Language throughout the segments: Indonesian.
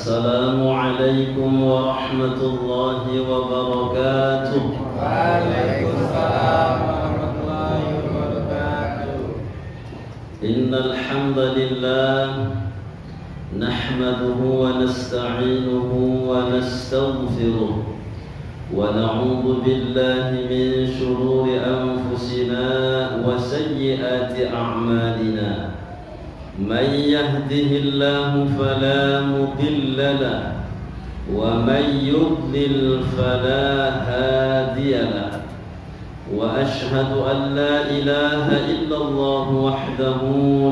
السلام عليكم ورحمة الله وبركاته. وعليكم السلام ورحمة الله وبركاته. إن الحمد لله نحمده ونستعينه ونستغفره ونعوذ بالله من شرور أنفسنا وسيئات أعمالنا. من يهده الله فلا مضل له ومن يضلل فلا هادي له وأشهد أن لا إله إلا الله وحده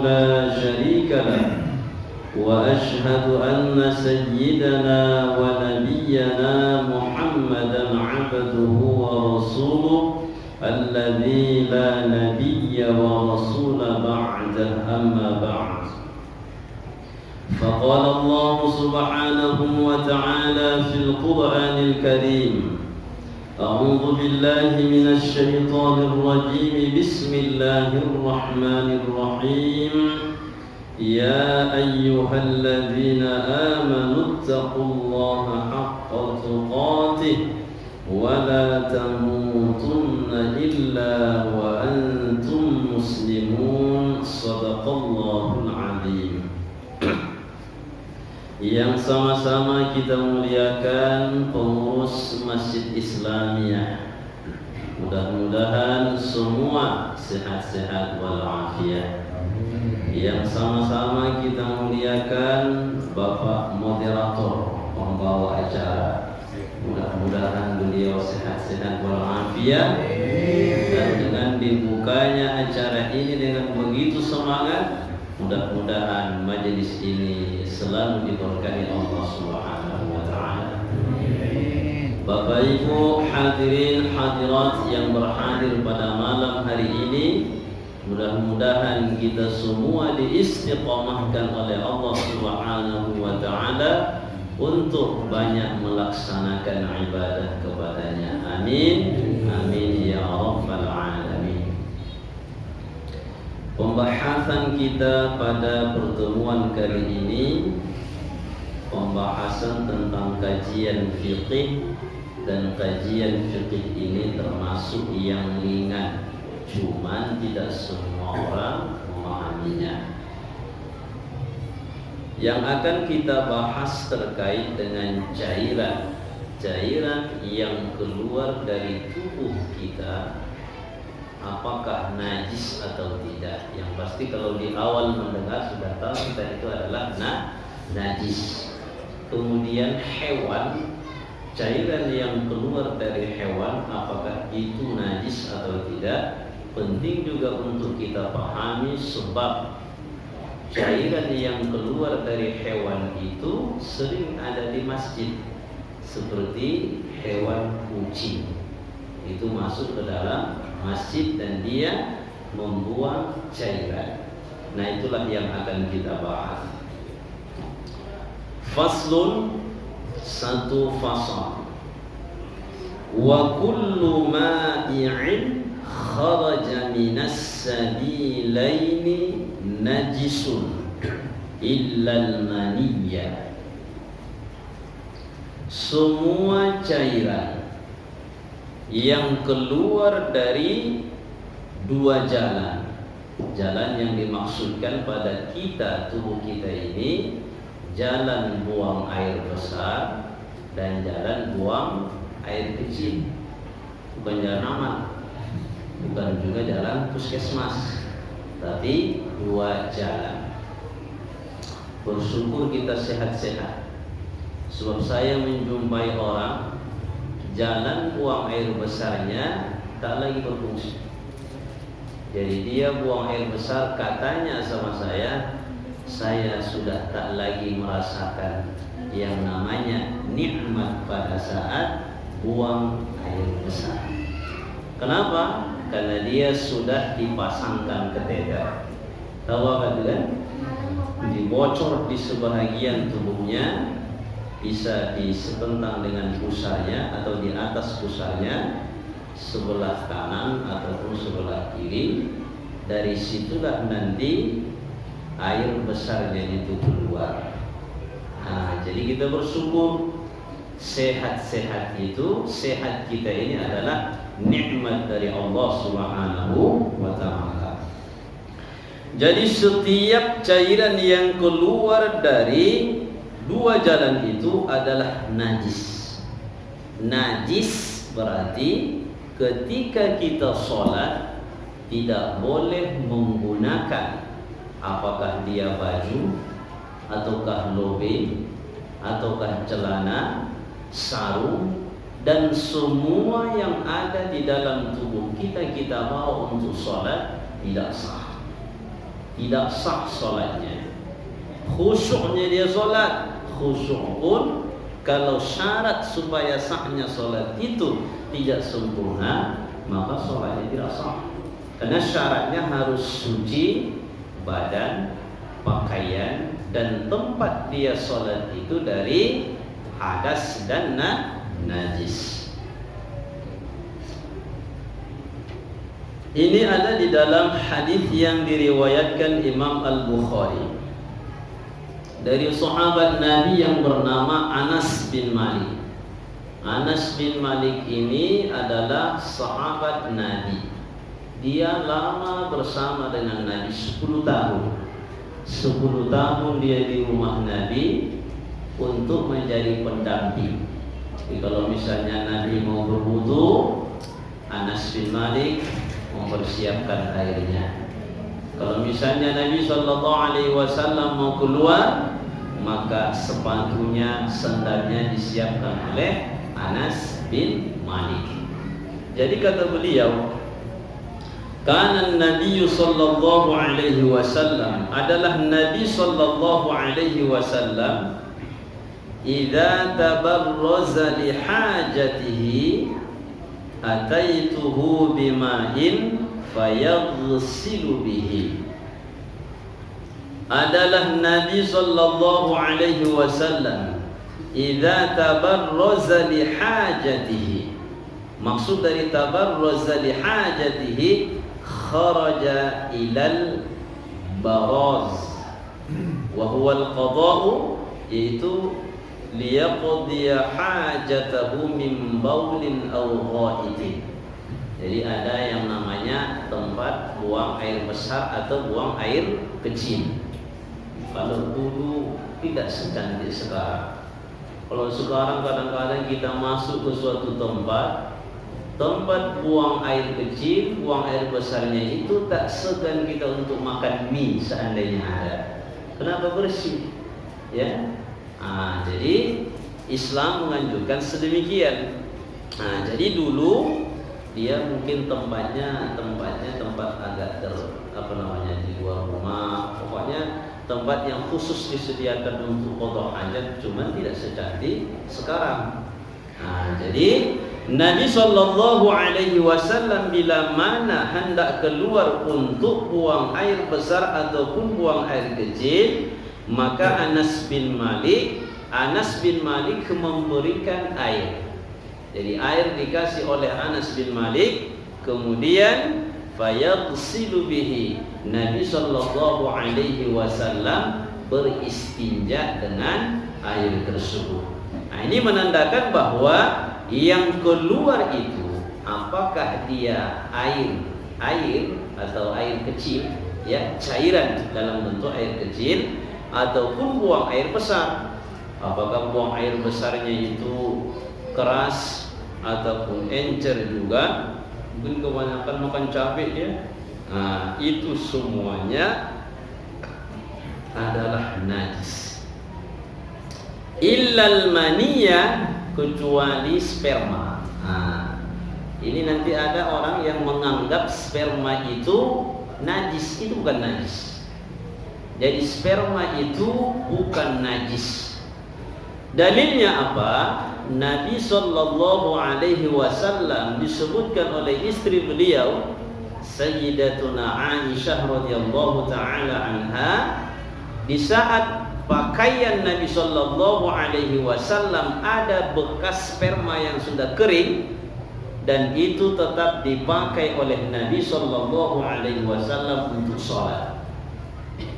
لا شريك له وأشهد أن سيدنا ونبينا محمدا عبده ورسوله الذي لا نبي ورسول بعده. أما بعد، فقال الله سبحانه وتعالى في القرآن الكريم: أعوذ بالله من الشيطان الرجيم. بسم الله الرحمن الرحيم. يا أيها الذين آمنوا اتقوا الله حق تقاته ولا تموتن إلا وأنتم مسلمون. صدق الله العظيم. Yang sama-sama kita muliakan pengurus Masjid Islamiyah, mudah-mudahan semua sehat-sehat walafiat. Yang sama-sama kita muliakan Bapak Moderator, pembawa acara, mudah-mudahan beliau sehat-sehat walafiat. Dan dengan dibukanya acara ini dengan begitu semangat, mudah-mudahan majelis ini selalu diberkahi Allah Subhanahu wa taala. Bapak Ibu hadirin hadirat yang berhadir pada malam hari ini, mudah-mudahan kita semua diistiqamahkan oleh Allah Subhanahu wa taala untuk banyak melaksanakan ibadah kepadanya. Amin. Amin ya rabbal alamin. Pembahasan kita pada pertemuan kali ini, pembahasan tentang kajian fiqih, dan kajian fiqih ini termasuk yang ringan, cuman tidak semua orang memahaminya. Yang akan kita bahas terkait dengan cairan yang keluar dari tubuh kita, apakah najis atau tidak. Yang pasti kalau di awal mendengar sudah tahu kita itu adalah najis. Kemudian hewan, cairan yang keluar dari hewan, apakah itu najis atau tidak. Penting juga untuk kita pahami, sebab cairan yang keluar dari hewan itu sering ada di masjid, seperti hewan kucing. Itu masuk ke dalam masjid dan dia membuang cairan. Nah, itulah yang akan kita bahas. Faslun, satu fasal. Wa kullu ma'i'in kharaja minas sabilaini najisun illal maniyya. Semua cairan yang keluar dari dua jalan yang dimaksudkan pada kita, tubuh kita ini, jalan buang air besar dan jalan buang air kecil. Bukan jalan aman, bukan juga jalan puskesmas, tapi dua jalan. Bersyukur kita sehat-sehat, sebab saya menjumpai orang jalan buang air besarnya tak lagi berfungsi. Jadi dia buang air besar, katanya sama saya sudah tak lagi merasakan yang namanya nikmat pada saat buang air besar. Kenapa? Karena dia sudah dipasangkan kateter. Tahu apa itu kan? Dibocor di sebahagian tubuhnya, bisa disebentang dengan pusarnya atau di atas pusarnya, sebelah kanan ataupun sebelah kiri. Dari situlah nanti air besarnya itu keluar. Jadi kita bersyukur sehat-sehat itu, sehat kita ini adalah nikmat dari Allah Subhanahu wa taala. Jadi setiap cairan yang keluar dari dua jalan itu adalah najis. Najis berarti ketika kita sholat tidak boleh menggunakan apakah dia baju ataukah lobe ataukah celana, sarung, dan semua yang ada di dalam tubuh kita bawa untuk sholat tidak sah. Tidak sah sholatnya. Khusyuknya dia sholat, khusyuk pun kalau syarat supaya sahnya sholat itu tidak sempurna, maka sholatnya tidak sah. Karena syaratnya harus suci badan, pakaian, dan tempat dia sholat itu dari hadas dan najis. Ini ada di dalam hadis yang diriwayatkan Imam Al-Bukhari dari sahabat Nabi yang bernama Anas bin Malik. Anas bin Malik ini adalah sahabat Nabi. Dia lama bersama dengan Nabi 10 tahun. 10 tahun dia di rumah Nabi untuk menjadi pendamping. Jadi kalau misalnya Nabi mau berwudu, Anas bin Malik mempersiapkan airnya. Kalau misalnya Nabi SAW mau keluar, maka sepatunya, sandalnya disiapkan oleh Anas bin Malik. Jadi kata beliau, Kana Nabi sallallahu alaihi wasallam, adalah Nabi sallallahu alaihi wasallam, idza tabarraza li hajatihi ataituhu bima'in fayaghsilu bihi. Adalah Nabi sallallahu alaihi wasallam idza tabarraza li hajatihi. Maksud dari tabarraza li hajatihi, kharaja ilal baraz wa huwa al-qada'u, yaitu liyaqdiya hajatahu min baulin aw gha'itin. Jadi ada yang namanya tempat buang air besar atau buang air kecil. Kalau dulu tidak secantik sekarang. Kalau sekarang kadang-kadang kita masuk ke suatu tempat buang air kecil, buang air besarnya itu tak segan kita untuk makan mie seandainya ada. Kenapa? Bersih, ya. Jadi Islam menganjurkan sedemikian. Jadi dulu dia mungkin tempatnya tempat agak di luar rumah, pokoknya tempat yang khusus disediakan untuk qada hajat, cuman tidak secantik sekarang. Jadi Nabi sallallahu alaihi wasallam bila mana hendak keluar untuk buang air besar ataupun buang air kecil, maka Anas bin Malik memberikan air. Jadi air dikasih oleh Anas bin Malik, kemudian fayaghsilu bihi. Nabi sallallahu alaihi wasallam beristinja dengan air tersebut. Ini menandakan bahwa yang keluar itu apakah dia air atau air kecil, ya, cairan dalam bentuk air kecil, ataupun buang air besar. Apakah buang air besarnya itu keras ataupun encer juga, mungkin kebanyakan makan cabai ya. Itu semuanya adalah najis. Illal maniyah, kecuali sperma. Ini nanti ada orang yang menganggap sperma itu najis. Itu bukan najis. Jadi sperma itu bukan najis. Dalilnya apa? Nabi sallallahu alaihi wasallam disebutkan oleh istri beliau Sayyidatuna Aisyah radhiyallahu taala anha, di saat pakaian Nabi sallallahu alaihi wasallam ada bekas sperma yang sudah kering, dan itu tetap dipakai oleh Nabi sallallahu alaihi wasallam untuk sholat.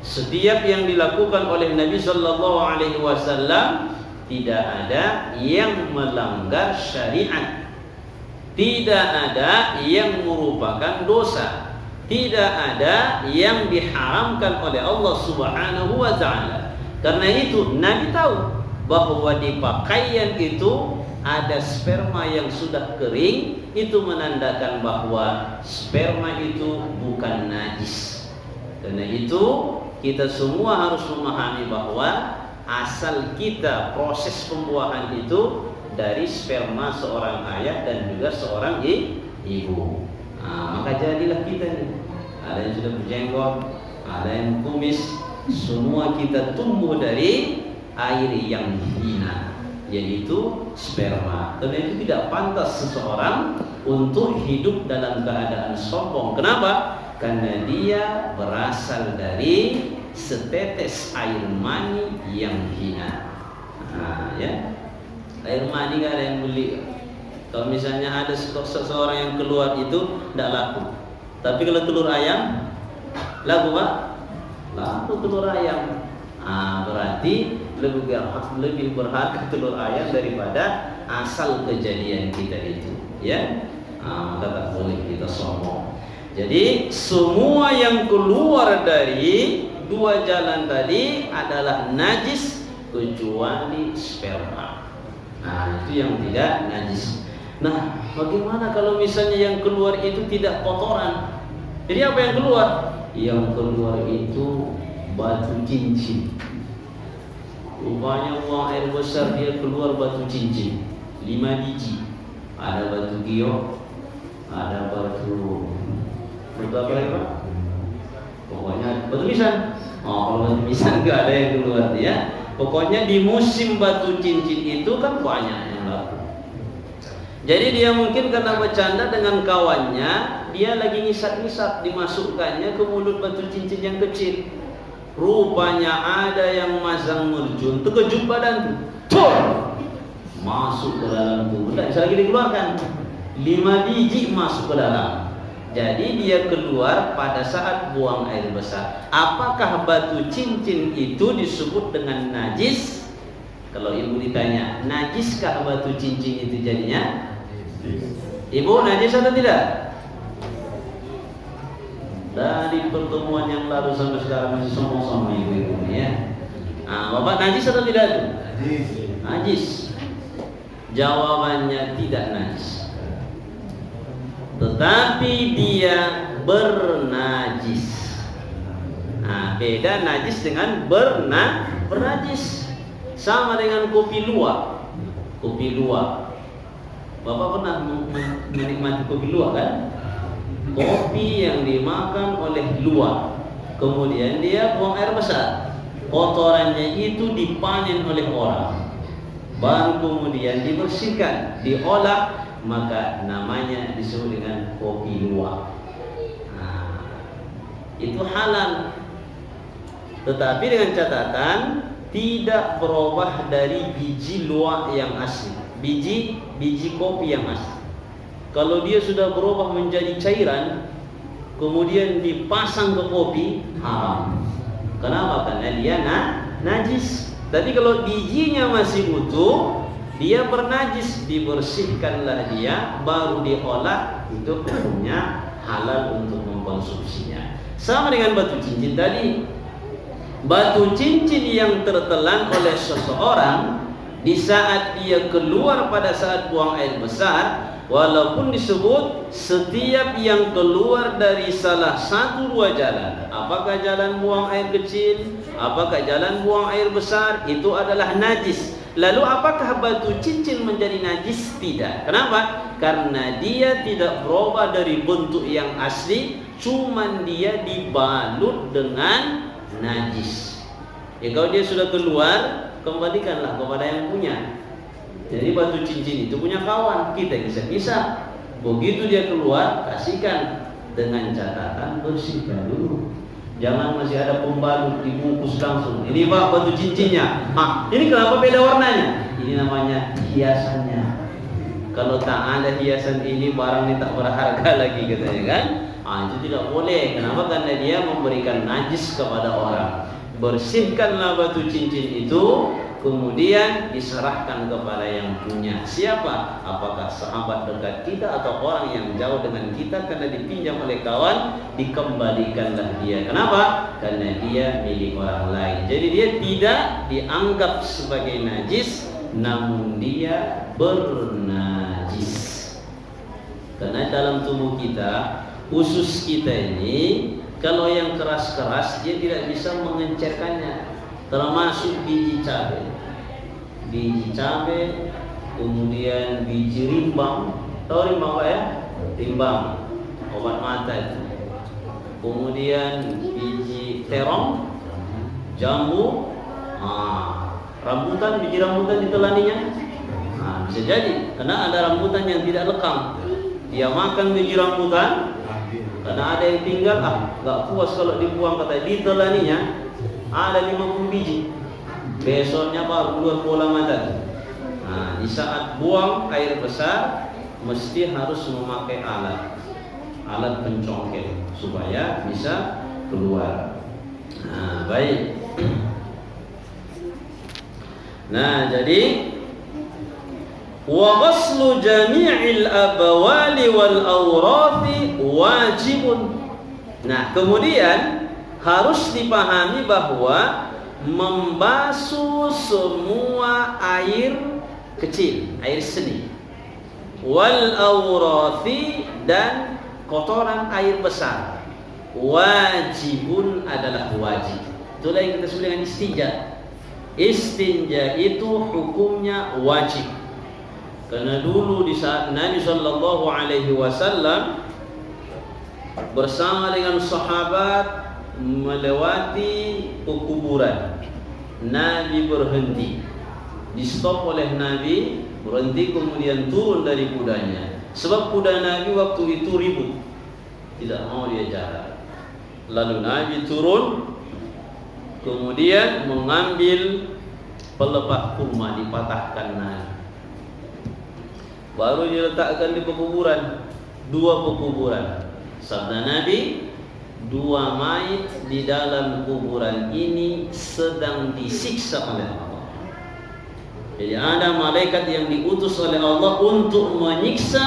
Setiap yang dilakukan oleh Nabi sallallahu alaihi wasallam tidak ada yang melanggar syariat, tidak ada yang merupakan dosa, tidak ada yang diharamkan oleh Allah Subhanahu wa taala. Karena itu Nabi tahu bahwa di pakaian itu ada sperma yang sudah kering, itu menandakan bahwa sperma itu bukan najis. Karena itu kita semua harus memahami bahwa asal kita proses pembuahan itu dari sperma seorang ayah dan juga seorang ibu. Maka jadilah kita nih, ada yang sudah berjenggot, ada yang kumis, semua kita tumbuh dari air yang hina, yaitu sperma. Karena itu tidak pantas seseorang untuk hidup dalam keadaan sombong. Kenapa? Karena dia berasal dari setetes air mani yang hina. Ya, air mani nggak ada yang beli. Kalau misalnya ada seseorang yang keluar itu tidak laku. Tapi kalau telur ayam laku, Pak? Laku telur ayam. Berarti lebih berharga telur ayam daripada asal kejadian kita itu, ya. Maka tak boleh kita sombong. Jadi semua yang keluar dari dua jalan tadi adalah najis kecuali sperma. Itu yang tidak najis. Nah, bagaimana kalau misalnya yang keluar itu tidak kotoran? Jadi apa yang keluar? Yang keluar itu batu cincin. Rupanya buang air besar dia keluar batu cincin 5 biji. Ada batu giok, ada batu apa lagi, Pak? Pokoknya batu nisan. Kalau batu nisan enggak ada yang keluar ya. Pokoknya di musim batu cincin itu kan banyak yang laku. Jadi dia mungkin karena bercanda dengan kawannya, dia lagi ngisap-ngisap, dimasukkannya ke mulut batu cincin yang kecil. Rupanya ada yang masang merjun, terkejut badan tuh, masuk ke dalam tubuh, tidak bisa lagi dikeluarkan. 5 biji masuk ke dalam. Jadi dia keluar pada saat buang air besar. Apakah batu cincin itu disebut dengan najis? Kalau ibu ditanya, najiskah batu cincin itu jadinya? Ibu, najis atau tidak? Dari pertemuan yang lalu sampai sekarang masih sombong sama ibu-ibu ya. Bapak najis atau tidak? Najis. Jawabannya tidak najis. Tetapi dia bernajis. Beda najis dengan bernajis. Sama dengan kopi luwak. Kopi luwak. Bapak pernah menikmati kopi luwak kan? Kopi yang dimakan oleh luwak, kemudian dia buang air besar, kotorannya itu dipanen oleh orang, baru kemudian dibersihkan, diolah, maka namanya disebut dengan kopi luwak. Itu halal, tetapi dengan catatan tidak berubah dari biji luwak yang asli, biji kopi yang asli. Kalau dia sudah berubah menjadi cairan, kemudian dipasang ke kopi, haram. Kenapa? Karena dia najis. Tapi kalau bijinya masih utuh, dia bernajis, dibersihkanlah dia, baru diolah, itu hukumnya halal untuk mengkonsumsinya. Sama dengan batu cincin tadi. Batu cincin yang tertelan oleh seseorang di saat dia keluar pada saat buang air besar, walaupun disebut setiap yang keluar dari salah satu dua jalan, apakah jalan buang air kecil, apakah jalan buang air besar, itu adalah najis. Lalu apakah batu cincin menjadi najis? Tidak. Kenapa? Karena dia tidak berubah dari bentuk yang asli, cuman dia dibalut dengan najis. Kalau dia sudah keluar, kembalikanlah kepada yang punya. Jadi batu cincin itu punya kawan, kita bisa. Begitu dia keluar, kasihkan, dengan catatan bersihkan dulu. Jangan masih ada pembalut, dibungkus langsung. Ini Pak batu cincinnya. Ini kenapa beda warnanya? Ini namanya hiasannya. Kalau tak ada hiasan ini, barang ini tak berharga lagi katanya kan? Itu tidak boleh. Kenapa? Karena dia memberikan najis kepada orang. Bersihkanlah batu cincin itu, kemudian diserahkan kepada yang punya. Siapa? Apakah sahabat dekat kita atau orang yang jauh dengan kita, karena dipinjam oleh kawan, dikembalikanlah dia. Kenapa? Karena dia milik orang lain. Jadi dia tidak dianggap sebagai najis, namun dia bernajis. Karena dalam tubuh kita, usus kita ini, kalau yang keras-keras dia tidak bisa mengencerkannya, termasuk biji cabai, kemudian biji rimbang. Tahu rimbang apa ya? Rimbang, obat mata itu. Kemudian biji terong, jambu, rambutan, biji rambutan ditelaninya. Bisa jadi karena ada rambutan yang tidak lekang, dia makan biji rambutan, karena ada yang tinggal, nggak puas kalau dibuang, kata ditelaninya ada 50 biji, besoknya baru keluar bola mata. Di saat buang air besar mesti harus memakai alat pencongkel supaya bisa keluar. Baik. Jadi wa ghaslu jami'il abwali wal awrathi wajibun. Kemudian harus dipahami bahwa membasuh semua air kecil, air seni, wal awrathi, dan kotoran air besar, wajibun adalah wajib. Itulah yang kita sebut dengan istinja. Istinja itu hukumnya wajib. Karena dulu di saat Nabi Shallallahu Alaihi Wasallam bersama dengan sahabat melewati pekuburan, Nabi berhenti, di stop oleh Nabi, berhenti, kemudian turun dari kudanya. Sebab kuda Nabi waktu itu ribut, tidak mau dia jalan. Lalu Nabi turun, kemudian mengambil pelepah kurma, dipatahkan Nabi, baru diletakkan di pekuburan. 2 pekuburan. Sabda Nabi, 2 mayit di dalam kuburan ini sedang disiksa oleh Allah. Jadi ada malaikat yang diutus oleh Allah untuk menyiksa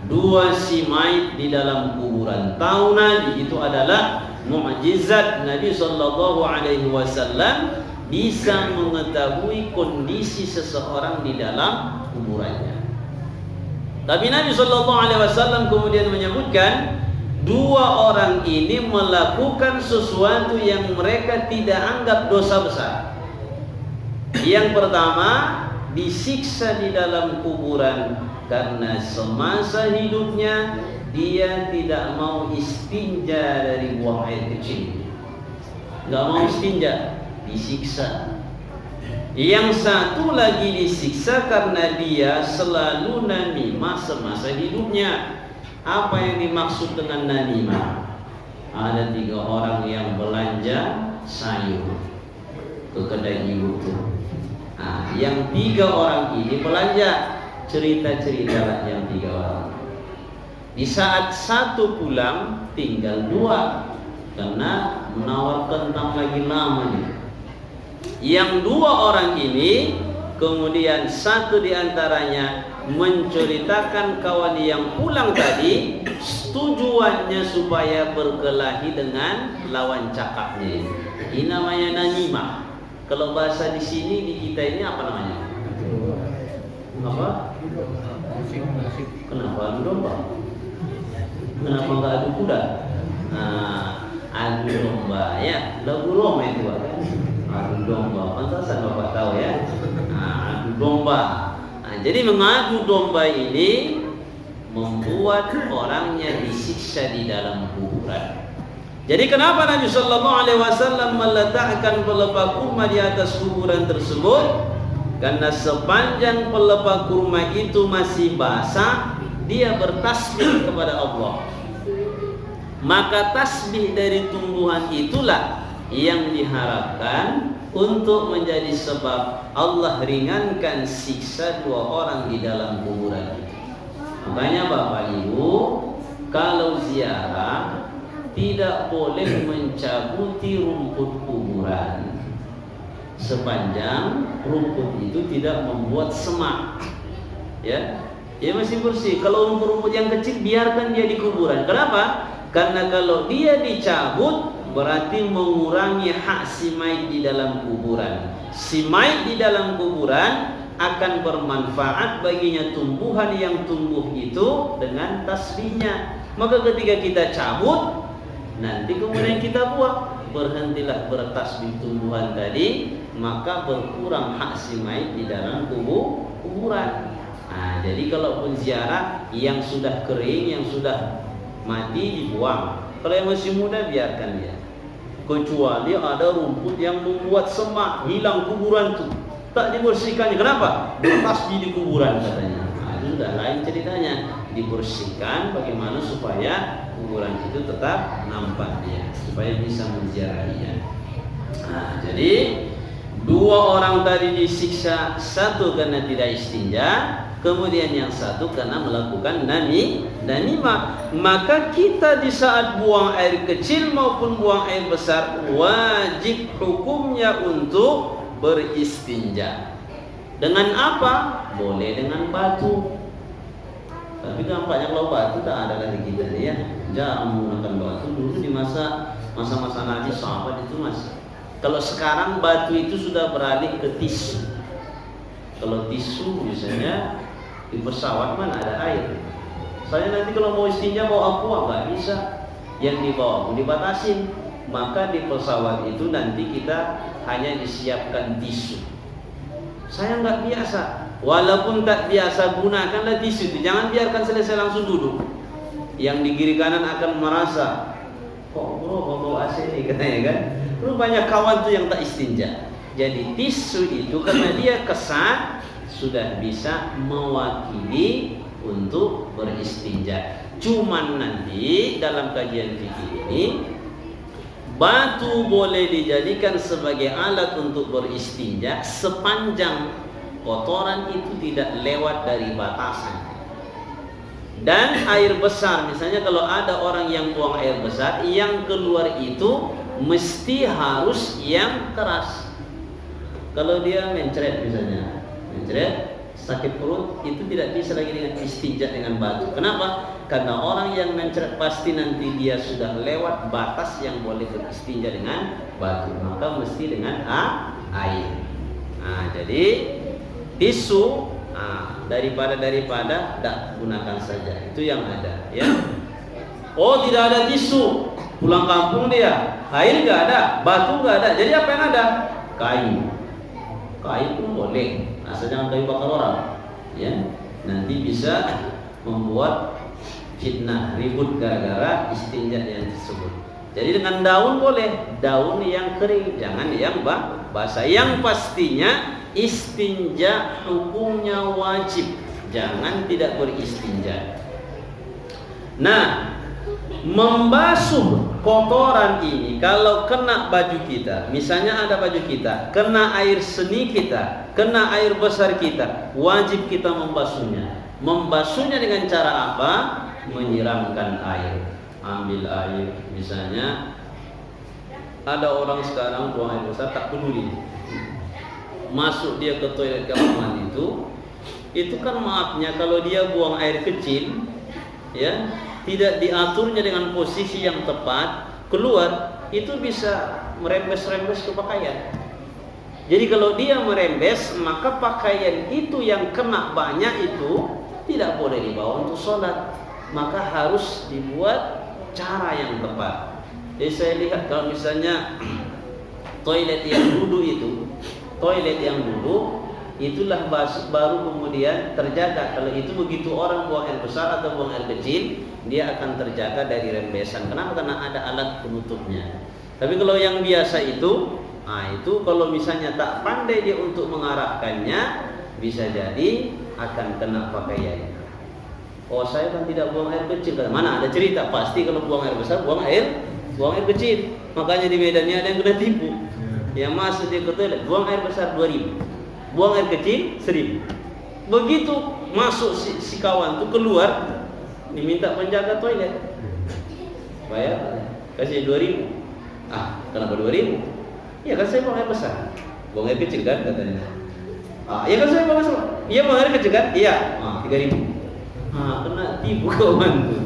2 si mayit di dalam kuburan. Tahu Nabi itu adalah mukjizat Nabi Shallallahu Alaihi Wasallam, bisa mengetahui kondisi seseorang di dalam kuburannya. Tapi Nabi Shallallahu Alaihi Wasallam kemudian menyebutkan 2 orang ini melakukan sesuatu yang mereka tidak anggap dosa besar. Yang pertama, disiksa di dalam kuburan karena semasa hidupnya dia tidak mau istinja dari buang air kecil. Nggak mau istinja, disiksa. Yang satu lagi disiksa karena dia selalu namimah semasa hidupnya. Apa yang dimaksud dengan namimah? Ada 3 orang yang belanja sayur ke kedai ibu. Yang 3 orang ini belanja, cerita-cerita yang 3 orang. Di saat satu pulang, tinggal 2 karena menawar kentang lagi lama nih. Yang 2 orang ini, kemudian satu di antaranya menceritakan kawan yang pulang tadi, tujuannya supaya berkelahi dengan lawan cakapnya. Ini namanya namimah. Kalau bahasa di sini di kita ini apa namanya? Apa? Kenapa adu domba? Kenapa nggak adu kuda? Adu domba ya, lagu Roma itu kan? Adu domba, pantasan Bapak tahu ya? Adu domba. Jadi mengadu domba ini membuat orangnya disiksa di dalam kuburan. Jadi kenapa Nabi Sallallahu Alaihi Wasallam meletakkan pelepah kurma di atas kuburan tersebut? Karena sepanjang pelepah kurma itu masih basah, dia bertasbih kepada Allah. Maka tasbih dari tumbuhan itulah yang diharapkan untuk menjadi sebab Allah ringankan siksa 2 orang di dalam kuburan itu. Makanya Bapak Ibu, kalau ziarah, tidak boleh mencabuti rumput kuburan. sepanjang rumput itu tidak membuat semak. Ya, dia masih bersih. Kalau rumput-rumput yang kecil biarkan dia di kuburan. Kenapa? Karena kalau dia dicabut berarti mengurangi hak si mayit di dalam kuburan. Si mayit di dalam kuburan akan bermanfaat baginya tumbuhan yang tumbuh itu dengan tasbihnya. Maka ketika kita cabut, nanti kemudian kita buang, berhentilah bertasbih tumbuhan tadi, maka berkurang hak si mayit di dalam kuburan. Nah, jadi kalaupun ziarah yang sudah kering, yang sudah mati dibuang. Kalau yang masih muda biarkan dia. Kecuali ada rumput yang membuat semak, hilang kuburan itu, tak dibersihkannya. Kenapa? Bertasbih di kuburan katanya. Nah, itu sudah lain ceritanya. Dibersihkan bagaimana supaya kuburan itu tetap nampak dia, supaya bisa menziarahinya. Nah, jadi dua orang tadi disiksa, satu karena tidak istinja, kemudian yang satu karena melakukan namimah. Maka kita di saat buang air kecil maupun buang air besar wajib hukumnya untuk beristinja. Dengan apa? Boleh dengan batu. Tapi nampaknya kalau batu tak ada lagi kita nih ya. Jarang menggunakan batu. Dulu di masa-masa Nabi sahabat itu masih. Kalau sekarang batu itu sudah beralih ke tisu. Kalau tisu misalnya di pesawat mana ada air. Saya nanti kalau mau istinja bawa aqua nggak bisa. Yang dibawa pun dibatasin. Maka di pesawat itu nanti kita hanya disiapkan tisu. Saya nggak biasa. Walaupun tak biasa, gunakanlah tisu itu. Jangan biarkan selesai langsung duduk. Yang di kiri kanan akan merasa, kok bro bawa AC ini katanya kan. Banyak kawan tuh yang tak istinja. Jadi tisu itu karena dia kesan sudah bisa mewakili untuk beristinja. Cuman nanti dalam kajian fikih ini batu boleh dijadikan sebagai alat untuk beristinja sepanjang kotoran itu tidak lewat dari batasan. Dan air besar, misalnya kalau ada orang yang buang air besar, yang keluar itu mesti harus yang keras. Kalau dia mencret misalnya, sakit perut, itu tidak bisa lagi dengan istinja dengan batu. Kenapa? Karena orang yang mencret pasti nanti dia sudah lewat batas yang boleh beristinja dengan batu. Maka mesti dengan air. Nah, jadi tisu daripada tak gunakan saja, itu yang ada ya. Oh, tidak ada tisu, pulang kampung dia, air nggak ada, batu nggak ada, jadi apa yang ada? Kayu pun boleh, asal jangan kayu bakar orang ya, nanti bisa membuat fitnah, ribut gara-gara istinja yang tersebut. Jadi dengan daun boleh, daun yang kering, jangan yang basah. Yang pastinya istinja hukumnya wajib, jangan tidak beristinja. Nah, membasuh kotoran ini kalau kena baju kita, misalnya ada baju kita, kena air seni kita, kena air besar kita, wajib kita membasuhnya. Membasuhnya dengan cara apa? Menyiramkan air. Ambil air, misalnya ada orang sekarang buang air besar tak peduli. Masuk dia ke toilet kamar mandi itu kan maafnya kalau dia buang air kecil ya, tidak diaturnya dengan posisi yang tepat, keluar itu bisa merembes-rembes ke pakaian. Jadi kalau dia merembes, maka pakaian itu yang kena banyak itu tidak boleh dibawa untuk sholat, maka harus dibuat cara yang tepat. Jadi saya lihat kalau misalnya toilet yang dulu itulah baru kemudian terjaga. Kalau itu begitu orang buang air besar atau buang air kecil, dia akan terjaga dari rembesan. Kenapa? Karena ada alat penutupnya. Tapi kalau yang biasa itu kalau misalnya tak pandai dia untuk mengarahkannya, bisa jadi akan kena pakaian. Oh, saya kan tidak buang air kecil. Mana ada cerita? Pasti kalau buang air besar, buang air kecil. Makanya di Medannya ada yang kena tipu. Yang masuk dia ke toilet, buang air besar 2.000, buang air kecil 1.000. Begitu masuk si kawan itu keluar, diminta penjaga toilet, bayar, kasih 2.000. Kenapa 2.000? Ya kan saya buang air besar. Buang air kecil kan katanya. Iya kan saya bagus. Iya buang air kecil kan? Iya. 3.000. Kena tipu kawan tuh.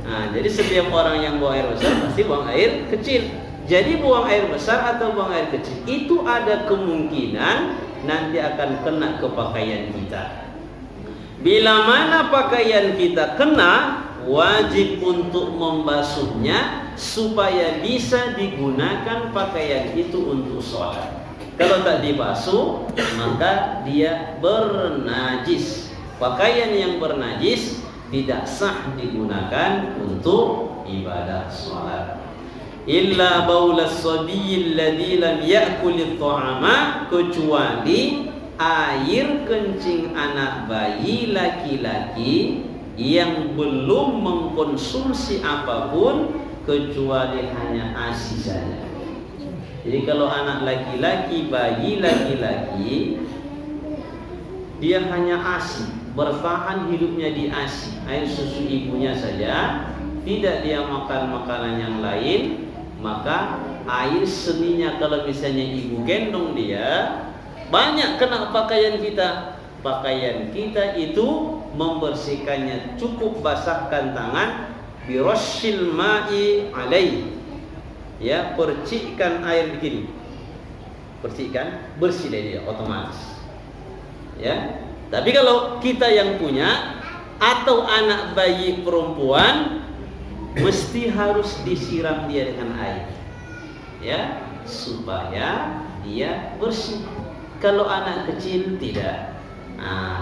Jadi setiap orang yang buang air besar pasti buang air kecil. Jadi buang air besar atau buang air kecil itu ada kemungkinan nanti akan kena ke pakaian kita. Bila mana pakaian kita kena, wajib untuk membasuhnya supaya bisa digunakan pakaian itu untuk sholat. Kalau tak dibasuh, maka dia bernajis. Pakaian yang bernajis tidak sah digunakan untuk ibadah sholat. Illa baulas sabiyil ladzi lam ya'kulil ta'ama, kecuali air kencing anak bayi laki-laki yang belum mengkonsumsi apapun kecuali hanya ASI saja. Jadi kalau anak laki-laki, bayi laki-laki, dia hanya ASI, bertahan hidupnya di ASI, air susu ibunya saja, tidak dia makan makanan yang lain, maka air seninya kalau misalnya ibu gendong dia, banyak kena pakaian kita. Pakaian kita itu membersihkannya, cukup basahkan tangan, birashil ma'i alai, ya, percikkan air begini, percikkan, bersih dia otomatis, ya. Tapi kalau kita yang punya atau anak bayi perempuan, mesti harus disiram dia dengan air, ya, supaya dia bersih. Kalau anak kecil tidak.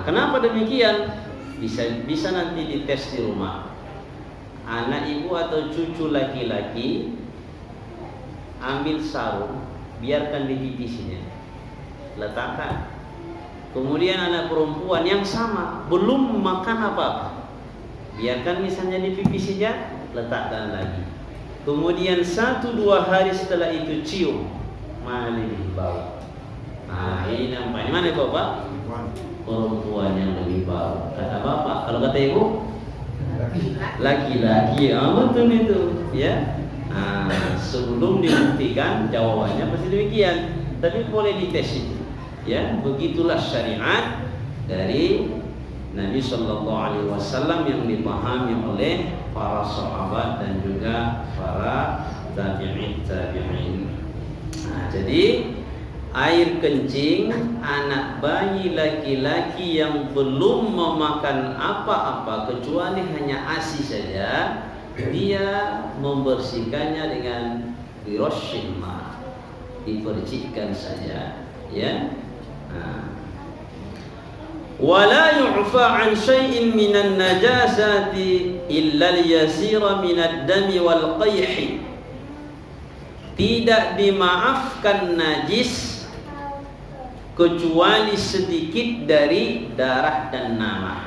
Kenapa demikian? Bisa nanti dites di rumah. Anak ibu atau cucu laki-laki ambil sarung, biarkan di pipisinya, letakkan. Kemudian anak perempuan yang sama, belum makan apa-apa, biarkan misalnya di pipisinya, letakkan lagi. Kemudian 1-2 hari setelah itu cium, mana ini bau. Ini nampaknya mana bapak? Perempuan yang lebih bau. Kata bapak, kalau kata ibu? Laki-laki. Betul itu, ya. Sebelum dibuktikan jawabannya pasti demikian. Tapi boleh dites itu, ya. Begitulah syariat dari Nabi Sallallahu Alaihi Wasallam yang dipahami oleh para sahabat dan juga para tabi'in. Jadi air kencing anak bayi laki-laki yang belum memakan apa-apa kecuali hanya ASI saja, dia membersihkannya dengan birashil ma, dipercikkan saja, ya. Wala yu'fa an syai'in minan najasati illa al-yasira minad dami wal qayhi. Tidak dimaafkan najis kecuali sedikit dari darah dan nanah.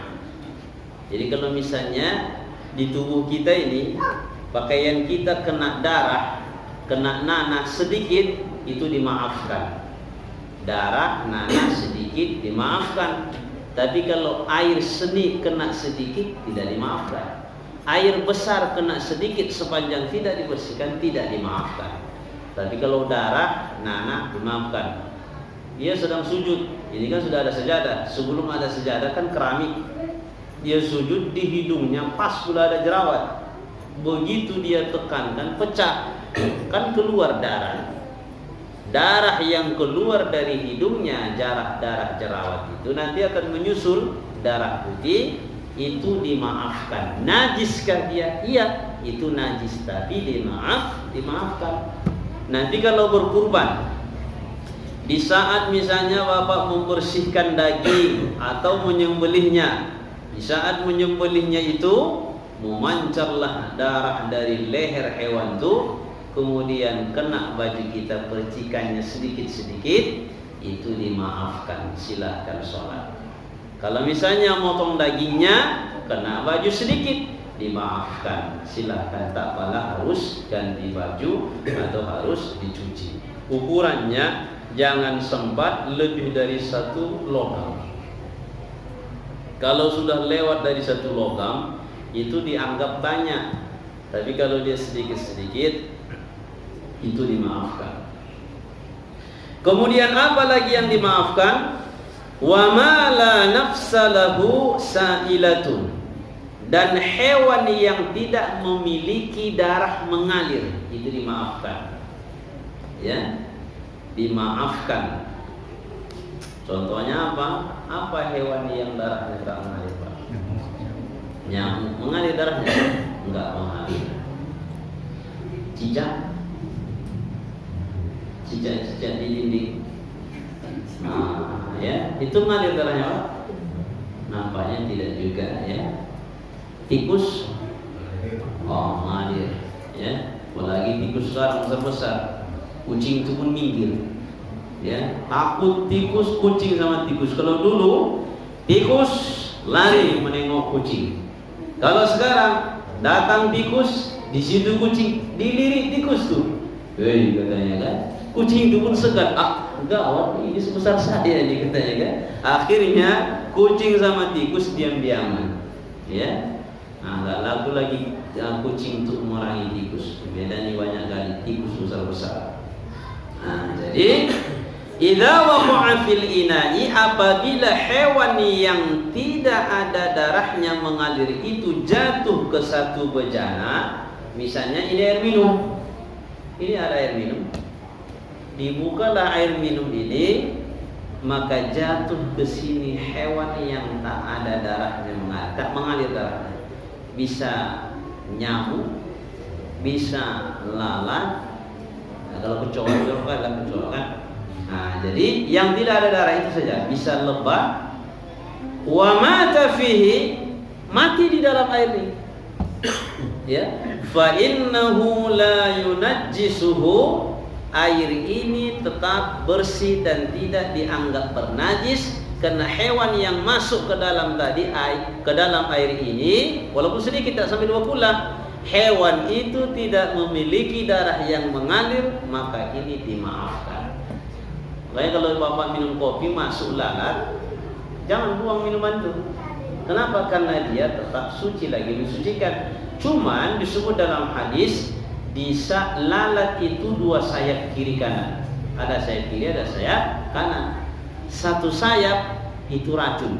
Jadi kalau misalnya di tubuh kita ini pakaian kita kena darah, kena nanah sedikit, itu dimaafkan. Darah, nanah sedikit dimaafkan. Tapi kalau air seni kena sedikit, tidak dimaafkan. Air besar kena sedikit sepanjang tidak dibersihkan, tidak dimaafkan. Tapi kalau darah, nanah dimaafkan. Dia sedang sujud, ini kan sudah ada sejadah. Sebelum ada sejadah kan keramik. Dia sujud, di hidungnya pas pula ada jerawat. Begitu dia tekankan, pecah, kan keluar darah. Darah yang keluar dari hidungnya, darah jerawat itu nanti akan menyusul darah putih, itu dimaafkan. Najiskah dia? Iya, itu najis, tapi dimaafkan. Nanti kalau berkurban, di saat misalnya bapak membersihkan daging atau menyembelihnya, di saat menyembelihnya itu memancarlah darah dari leher hewan itu, kemudian kena baju kita, percikannya sedikit-sedikit, itu dimaafkan, silahkan sholat. Kalau misalnya motong dagingnya, kena baju sedikit, dimaafkan, silahkan, tak apalah harus ganti baju atau harus dicuci. Ukurannya jangan sempat lebih dari 1 logam. Kalau sudah lewat dari 1 logam, itu dianggap banyak. Tapi kalau dia sedikit-sedikit, itu dimaafkan. Kemudian apa lagi yang dimaafkan? Wa ma la nafsa lahu sa'ilatun, dan hewan yang tidak memiliki darah mengalir itu dimaafkan. Ya, dimaafkan. Contohnya apa? Apa hewan yang darahnya tidak mengalir, Pak? Nyamuk mengalir darahnya? Enggak mengalir. Cicak di dinding. Nah, ya, itu mengalir darahnya, Pak? Nampaknya tidak juga, ya. Tikus, oh mengalir, ya. Apalagi tikus sekarang besar-besar. Kucing itu pun minggir, ya. Takut tikus, kucing sama tikus. Kalau dulu tikus lari menengok kucing. Kalau sekarang datang tikus, di situ kucing, dilirik tikus tuh. Hei, katanya kan. Kucing itu pun segan. Enggak, ini sebesar saya nih, katanya kan. Akhirnya kucing sama tikus diam-diaman, ya. Nah, enggak laku lagi kucing untuk memerangi tikus. Bedanya banyak kali, tikus besar-besar. Nah, jadi idza waqa'a fil ina'i, apabila hewan yang tidak ada darahnya mengalir itu jatuh ke satu bejana, misalnya ini air minum. Ini ada air minum. Dibukalah air minum ini, maka jatuh ke sini hewan yang tak ada darahnya mengalir, tak mengalir darahnya. Bisa nyamuk, bisa lalat. Nah, kalau kecoa kan. Nah, jadi yang tidak ada darah itu saja, bisa lebah. Wa mata fihi, mati di dalam air ini. Ya, fa innahu la yunajjisuhu, air ini tetap bersih dan tidak dianggap bernajis, karena hewan yang masuk ke dalam air ini walaupun sedikit tak sampai 2 kula, hewan itu tidak memiliki darah yang mengalir, maka ini dimaafkan. Makanya kalau Bapak minum kopi masuk lalat, jangan buang minuman itu. Kenapa? Karena dia tetap suci, lagi mensucikan. Cuman disebut dalam hadis, bisa lalat itu 2 sayap kiri kanan. Ada sayap kiri, ada sayap kanan. Satu sayap itu racun,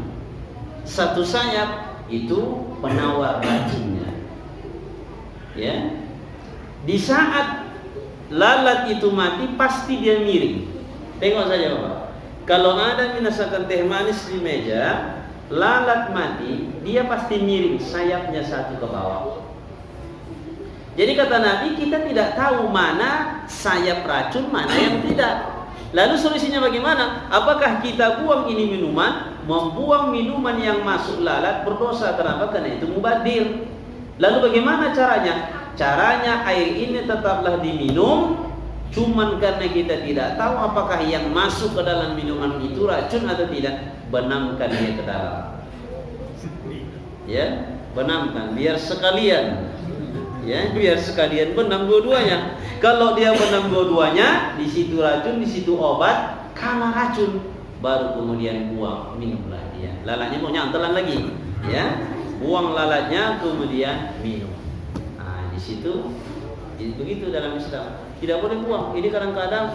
satu sayap itu penawar racunnya. Ya, di saat lalat itu mati pasti dia miring. Tengok saja Bapak, kalau ada minasakan teh manis di meja, lalat mati, dia pasti miring, sayapnya satu ke bawah. Jadi kata Nabi, kita tidak tahu mana sayap racun, mana yang tidak. Lalu solusinya bagaimana? Apakah kita buang ini minuman? Membuang minuman yang masuk lalat berdosa. Kenapa? Karena itu mubadir. Lalu bagaimana caranya? Caranya air ini tetaplah diminum, cuman karena kita tidak tahu apakah yang masuk ke dalam minuman itu racun atau tidak, benamkan dia ke dalam. Ya, benamkan biar sekalian. Ya, biar sekalian benam dua-duanya. Kalau dia benam dua-duanya, di situ racun, di situ obat, kalah racun, baru kemudian buang, minumlah dia. Lalatnya mau nyantelan lagi, ya, buang lalatnya kemudian minum. Nah, di situ begitu dalam Islam. Tidak boleh buang. Ini kadang-kadang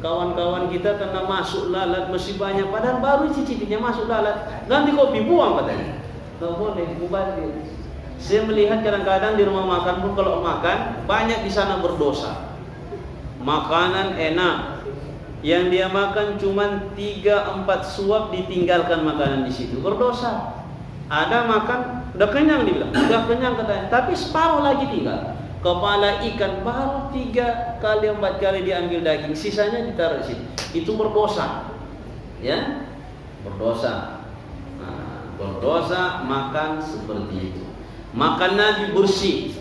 kawan-kawan kita karena masuk lalat masih banyak, padahal baru cicipnya masuk lalat, ganti kopi buang katanya. Tidak boleh, mubadir. Saya melihat kadang-kadang di rumah makan pun kalau makan banyak di sana berdosa. Makanan enak, yang dia makan cuma 3-4 suap, ditinggalkan makanan di situ, berdosa. Ada makan udah kenyang, dibilang udah kenyang katanya, tapi separuh lagi tinggal. Kepala ikan baru 3 kali 4 kali diambil daging, sisanya ditaruh di situ. Itu berdosa, ya, berdosa. Nah, berdosa makan seperti itu. Makan Nabi bersih,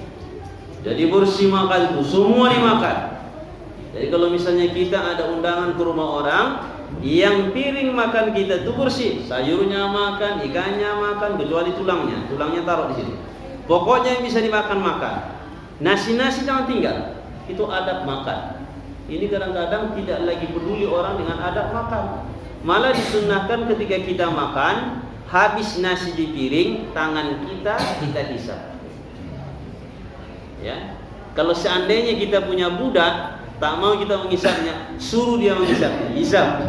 jadi bersih makan itu, semua dimakan. Jadi kalau misalnya kita ada undangan ke rumah orang, yang piring makan kita itu bersih, sayurnya makan, ikannya makan, kecuali tulangnya taruh di situ. Pokoknya yang bisa dimakan makan. Nasi jangan tinggal, itu adab makan. Ini kadang-kadang tidak lagi peduli orang dengan adab makan. Malah disunnahkan ketika kita makan, habis nasi di piring, tangan kita hisap. Ya, kalau seandainya kita punya budak, tak mau kita menghisapnya, suruh dia menghisapnya, hisap.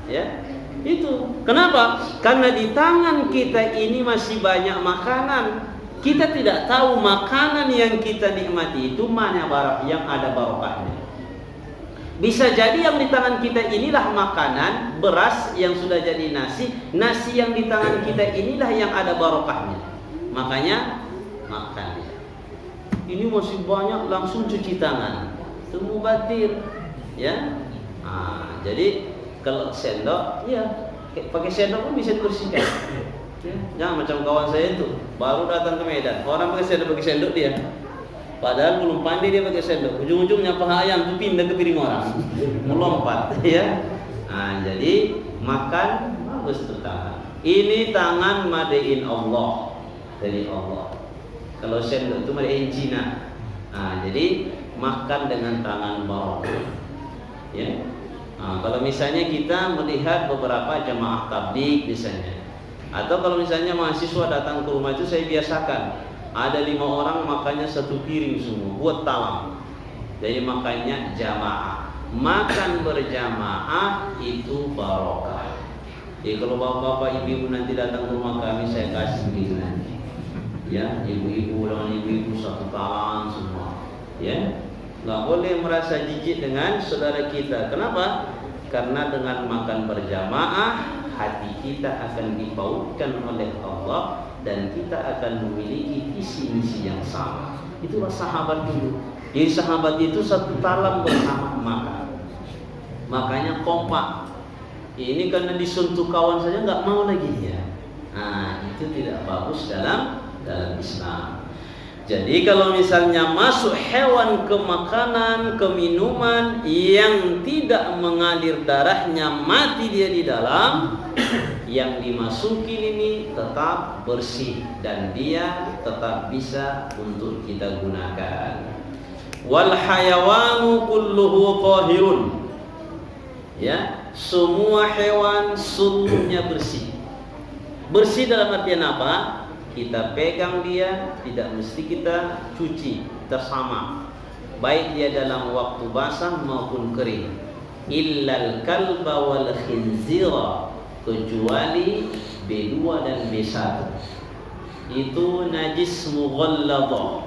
Ya, itu. Kenapa? Karena di tangan kita ini masih banyak makanan. Kita tidak tahu makanan yang kita nikmati itu mana yang ada barokahnya. Bisa jadi yang di tangan kita inilah makanan, beras yang sudah jadi nasi, nasi yang di tangan kita inilah yang ada barokahnya. Makanya makan. Ini masih banyak, langsung cuci tangan. Itu mubatir, ya. Jadi kalau sendok, ya pakai sendok pun bisa dibersihkan. Ya, jangan macam kawan saya itu baru datang ke Medan, orang pakai sendok dia. Padahal belum pandai dia pakai sendok. Ujung-ujungnya paha ayam itu pindah ke piring orang, melompat, ya. Jadi makan bagus tuh tangan. Ini tangan madain Allah, dari Allah. Kalau sendok itu madain Cina. Jadi makan dengan tangan barokah. Ya. Kalau misalnya kita melihat beberapa jamaah tabligh misalnya, atau kalau misalnya mahasiswa datang ke rumah itu, saya biasakan ada 5 orang makannya 1 piring semua, buat talam. Jadi makannya jamaah. Makan berjamaah itu barokah. Jadi kalau bapak-bapak, ibu-ibu nanti datang ke rumah kami, saya kasih begitu nanti. Ya, ibu-ibu dengan ibu-ibu 1 talam semua. Ya, nggak boleh merasa jijik dengan saudara kita. Kenapa? Karena dengan makan berjamaah hati kita akan dipautkan oleh Allah dan kita akan memiliki visi misi yang sama. Itulah sahabat dulu. Jadi sahabat itu 1 talam bersama makan. Makanya kompak. Ini karena disentuh kawan saja nggak mau lagi dia. Itu tidak bagus dalam Islam. Jadi kalau misalnya masuk hewan ke makanan, ke minuman yang tidak mengalir darahnya, mati dia di dalam, yang dimasukin ini tetap bersih dan dia tetap bisa untuk kita gunakan. Wal hayawanu kulluhu tahirun. Ya, semua hewan seluruhnya bersih. Bersih dalam artian apa? Kita pegang dia, tidak mesti kita cuci, tersama. Baik dia dalam waktu basah maupun kering. Illal kalba wal khinzira, kecuali B2 dan B1. Itu najis mughalladha.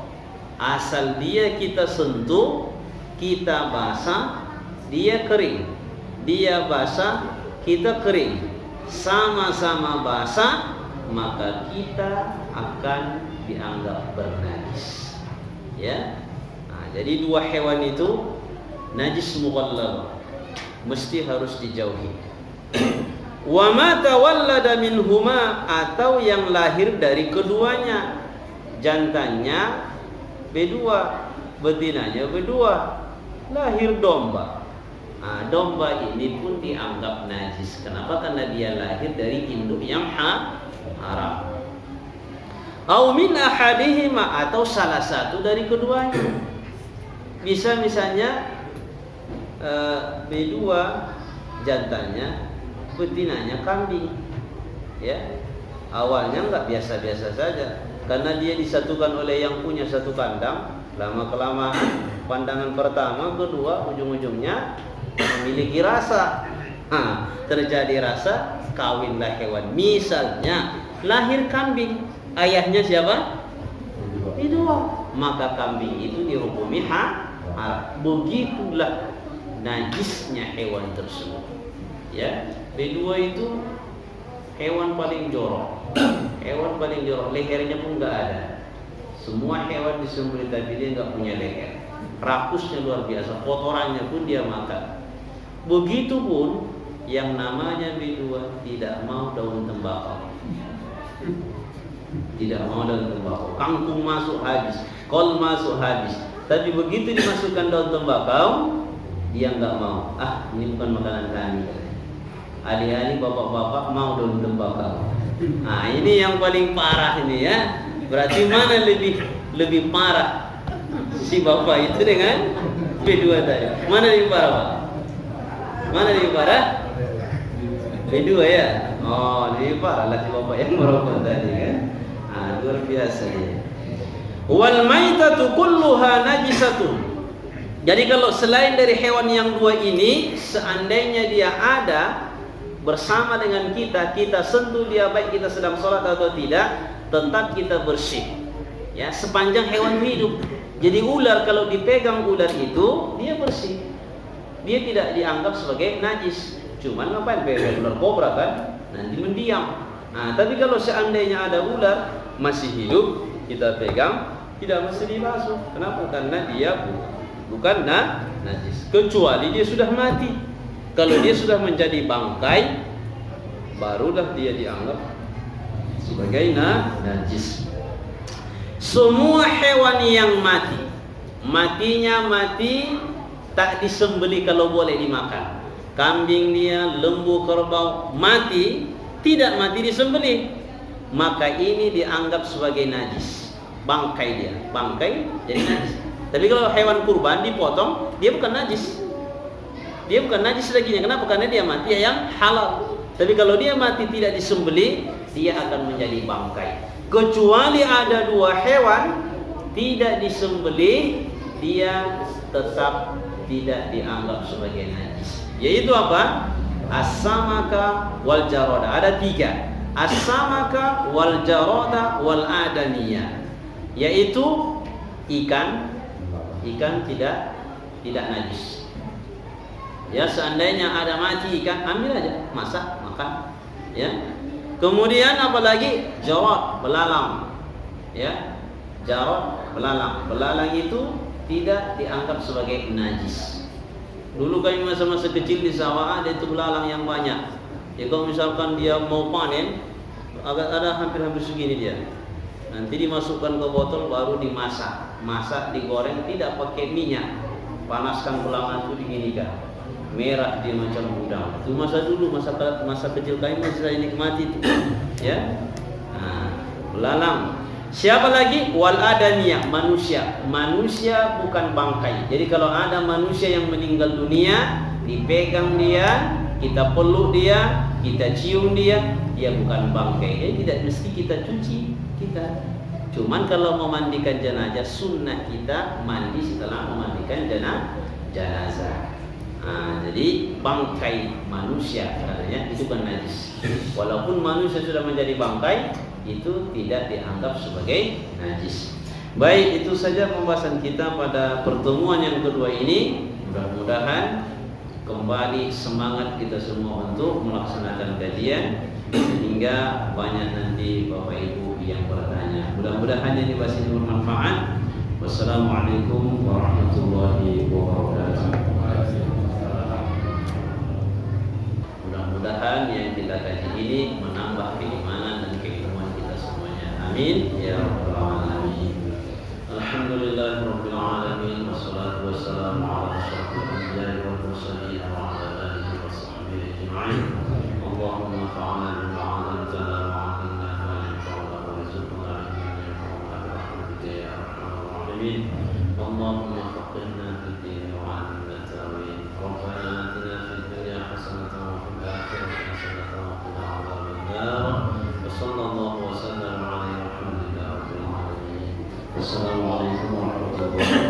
Asal dia kita sentuh, kita basah, dia kering. Dia basah, kita kering. Sama-sama basah, maka kita akan dianggap bernajis. Ya. Jadi 2 hewan itu najis mughallab, mesti harus dijauhi. Wa ma tawallada minhuma, atau yang lahir dari keduanya. Jantannya B2, betinanya B2. Lahir domba. Domba ini pun dianggap najis. Kenapa? Karena dia lahir dari induk yang haram. Au min ahadihima, atau salah satu dari keduanya. Bisa misalnya B2 jantannya, betinanya kambing. Ya. Awalnya enggak biasa-biasa saja, karena dia disatukan oleh yang punya satu kandang. Lama-kelamaan, pandangan pertama, kedua, ujung-ujungnya memiliki rasa. Terjadi rasa, kawinlah hewan. Misalnya lahir kambing, ayahnya siapa? B2. Maka kambing itu dihukumi haram. Begitulah najisnya hewan tersebut. Ya, B2 itu hewan paling jorok. Hewan paling jorok, lehernya pun enggak ada. Semua hewan disembelih tapi dia enggak punya leher. Rakusnya luar biasa, kotorannya pun dia makan. Begitupun yang namanya B2 tidak mau daun tembakau. Tidak mau daun tembakau. Kangkung masuk habis, kol masuk habis. Tapi begitu dimasukkan daun tembakau, dia enggak mau. Ini bukan makanan kami. Adik-adik, bapak-bapak mau daun tembakau. Ini yang paling parah ini, ya. Berarti mana lebih parah si bapak itu dengan B2 tadi? Mana lebih parah, Pak? Mana lebih parah? B2 ya? Lebih parah lah si bapak yang merokok tadi, kan? Luar biasa ya. Wal maitatu kulluha najisatun. Jadi kalau selain dari hewan yang dua ini, seandainya dia ada bersama dengan kita, kita sentuh dia baik kita sedang sholat atau tidak, tetap kita bersih. Ya, sepanjang hewan hidup. Jadi ular kalau dipegang ular itu dia bersih. Dia tidak dianggap sebagai najis. Cuman ngapain pegang ular kobra kan? Nanti mendiam. Nah, tapi kalau seandainya ada ular masih hidup, kita pegang, tidak mesti dibasuh. Kenapa? Karena dia bukan najis. Kecuali dia sudah mati. Kalau dia sudah menjadi bangkai, barulah dia dianggap sebagai najis. Semua hewan yang matinya mati, tak disembelih kalau boleh dimakan. Kambing dia, lembu, kerbau mati, tidak mati disembelih, maka ini dianggap sebagai najis. Bangkai dia, bangkai jadi najis. Tapi kalau hewan kurban dipotong, dia bukan najis. Dia bukan najis lagi. Kenapa? Karena dia mati yang halal. Tapi kalau dia mati tidak disembelih, dia akan menjadi bangkai. Kecuali ada dua hewan tidak disembelih, dia tetap tidak dianggap sebagai najis. Yaitu apa? As-samaka wal jarada. Ada tiga. As-samaka wal jarada wal adaniyah. Yaitu ikan tidak najis. Ya, seandainya ada mati ikan, ambil aja, masak, makan. Ya. Kemudian apalagi jarad, belalang. Ya. Jarad, belalang. Belalang itu tidak dianggap sebagai najis. Dulu kami masa-masa kecil di sawah ada itu belalang yang banyak. Ya, kalau misalkan dia mau panen, ada hampir segini dia. Nanti dimasukkan ke botol baru dimasak. Masak, digoreng, tidak pakai minyak. Panaskan belalang itu diginikan. Merah dia macam udang. Itu masa dulu, masa kecil kami masih saya nikmati itu. Ya. Nah, belalang. Siapa lagi? Wal adaniyah, manusia. Manusia bukan bangkai. Jadi kalau ada manusia yang meninggal dunia, dipegang dia, kita peluk dia, kita cium dia, dia bukan bangkai. Jadi tidak mesti kita cuci kita. Cuman kalau memandikan jenazah, sunnah kita mandi setelah memandikan jenazah. Nah, jadi bangkai manusia katanya itu bukan najis. Walaupun manusia sudah menjadi bangkai, itu tidak dianggap sebagai najis. Baik, itu saja pembahasan kita pada pertemuan yang kedua ini. Mudah-mudahan kembali semangat kita semua untuk melaksanakan kajian, sehingga banyak nanti Bapak Ibu yang bertanya. Mudah-mudahan yang dibahas ini bermanfaat. Wassalamualaikum warahmatullahi wabarakatuh. Mudah-mudahan yang kita kaji ini menambah keimanan dan keilmuan kita semuanya. Amin ya rabbal alamin. Alhamdulillahirabbil alamin, wassalatu wassalamu ala asyrofil anbiya'i wal mursalin wa ala alihi wa sahbihi ajma'in. Allahumma fa'alna bima 'allamtana wa 'allimna ma yanfa'una wa rizqna ilman yanfa'una bi rahmatika ya arhamar rahimin. Allahumma faqihna fid din wa 'allimna ta'wil. Rabbana atina fid dunya hasanatan wa fil akhirati hasanatan wa qina adzaban nar. Wa sallallahu wa sallam ala Muhammadin. Assalamualaikum warahmatullahi wabarakatuh.